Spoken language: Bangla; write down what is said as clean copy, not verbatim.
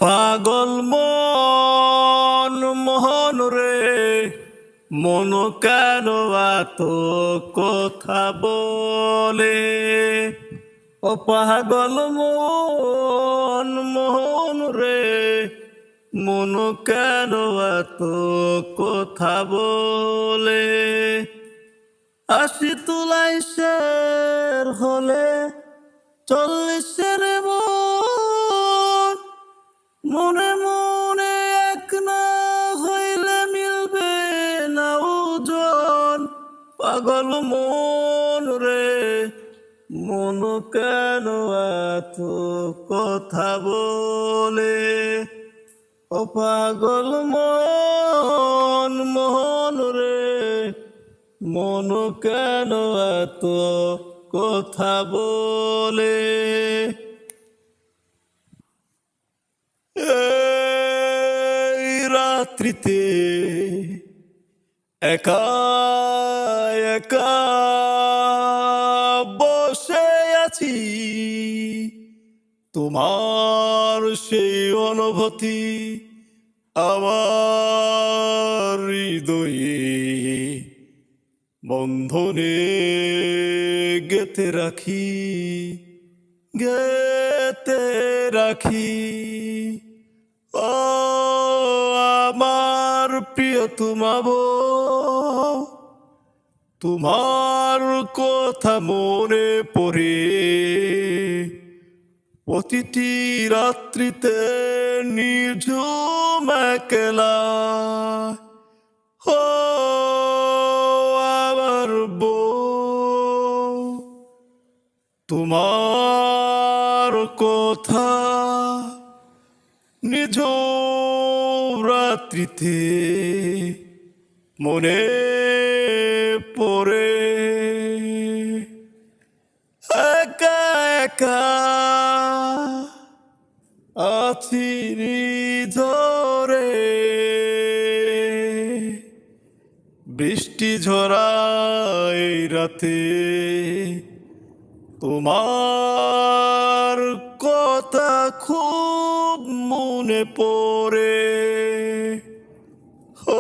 পাগল মন মোহন রে, মন কেন এত কথা বলে? ও পাগল মন মোহন রে, মন কেন এত কথা বলে? ৮০ তুলাইশের হলে ৪০-এর মন, মনে মনে এক না হইলে মিলবে না ওজন। পাগল মন রে, মন কেন এত কথা বলে? ও পাগল মন মোহন রে, মন কেন এত কথা বলে? এই রাত্রিতে একা একা বসে আছি, তোমার সেই অনুভূতি আমার হৃদয়ে বন্ধনে গেঁথে রাখি, গেঁথে রাখি। ও আমার প্রিয় তোমার কথা মনে পড়ে প্রতিটি রাত্রিতে নিঝুম একলা। ও আমার বউ, তোমার কথা নিঝুম রাত্রিতে মনে পড়ে। একা একা আছি নিঝরে, বৃষ্টি ঝরায় রাতে, তোমার কথা খুব মনে পড়ে। ও